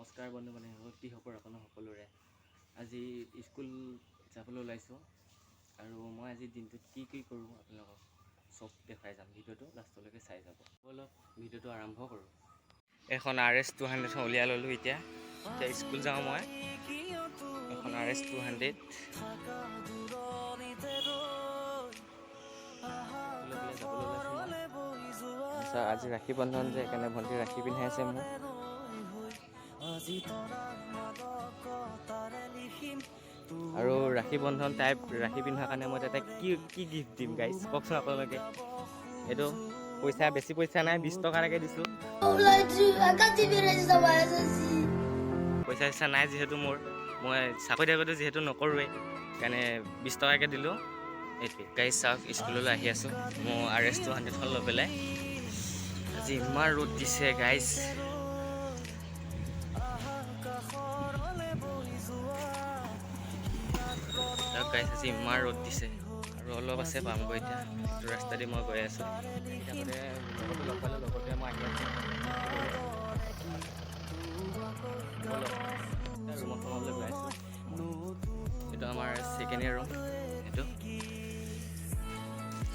নমস্কাৰ বন্ধু বান্ধৱ, কি খবৰ আপোনাৰ সকলোৰে। আজি স্কুল যাবলৈ ওলাইছোঁ আৰু মই আজি দিনটোত কি কৰোঁ আপোনালোকক চব দেখাই যাম। ভিডিঅ'টো লাষ্টলৈকে চাই যাব। অলপ ভিডিঅ'টো আৰম্ভ কৰোঁ। এখন RS 200 উলিয়াই ল'লোঁ। এতিয়া স্কুল যাওঁ মই। এখন RS 200 আজি ৰাখি বন্ধন যে, সেইকাৰণে ভণ্টি ৰাখি পিন্ধাই আছে মোক। আৰু ৰাখি বন্ধন টাইপ ৰাখি পিন্ধাৰ কাৰণে মই তাতে কি গিফ্ট দিম গাইজ, কওকচোন আপোনালোকে। এইটো পইচা বেছি পইচা নাই, 20 টকালৈকে দিছোঁ। পইচা চইচা নাই যিহেতু মই চাকৰি টাকৰিটো যিহেতু নকৰোঁৱেই, সেইকাৰণে 20 টকাকৈ দিলোঁ। এইটোৱে গাইজ। চাওক, স্কুললৈ আহি আছোঁ মই RS 200খন লৈ পেলাই। আজি ইমান ৰ'দ দিছে গাইজ। গাইজ আজি ইমান ৰ'দ দিছে আৰু অলপ আছে পামগৈ। এতিয়া এইটো ৰাস্তা দি মই গৈ আছোঁ। লগতে লগ পালোঁ, লগতে মই আহি আছোঁ। ৰুমত সোমাবলৈ গৈ আছোঁ। এইটো আমাৰ ছেকেণ্ড ইয়েৰ ৰুম। এইটো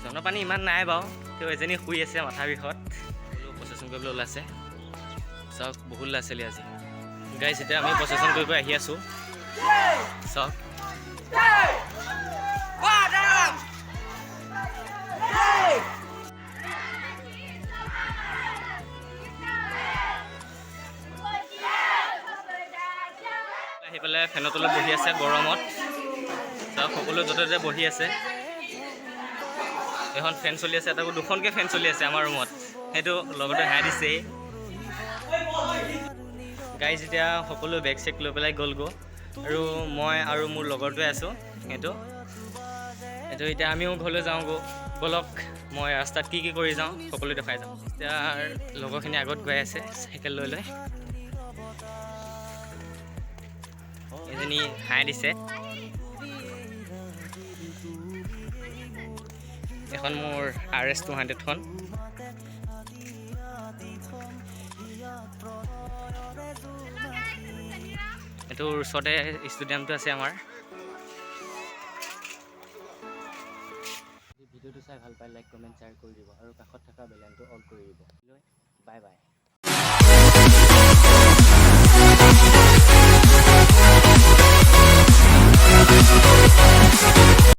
জনপানী ইমান নাই বাৰু, তেওঁ এজনী শুই আছে মাথা বিষত। প্ৰচেছন কৰিবলৈ ওলাইছে। চাওক, বহুত ল'ৰা ছোৱালী আজি গাইজ। এতিয়া আমি প্ৰচেছন কৰিব আহি আছোঁ। চাওক, আহি পেলাই ফেনৰ তলত বহি আছে গৰমত। চাওক, সকলো য'তে ত'তে বহি আছে। এখন ফেন চলি আছে, তাকো দুখনকৈ ফেন চলি আছে আমাৰ ৰুমত। সেইটো লগতে হাঁহি দিছেই গাইজ। এতিয়া সকলো বেগ চেক লৈ পেলাই গ'লগৈ আৰু মই আৰু মোৰ লগৰটোৱে আছোঁ। এইটো এতিয়া আমিও ঘৰলৈ যাওঁগৈ। ব'লক, মই ৰাস্তাত কি কৰি যাওঁ সকলো দেখাই যাওঁ। এতিয়া লগৰখিনি আগত গৈ আছে চাইকেল লৈ লৈ। এজনী হাঁহি দিছে। এখন মোৰ RS 200খন। এইটোৰ ওচৰতে ষ্টেডিয়ামটো আছে আমাৰ। ভিডিঅ'টো চাই ভাল পাই লাইক কমেণ্ট শ্বেয়াৰ কৰি দিব আৰু কাষত থকা বেল আইকনটো অন কৰি দিব। Bye bye.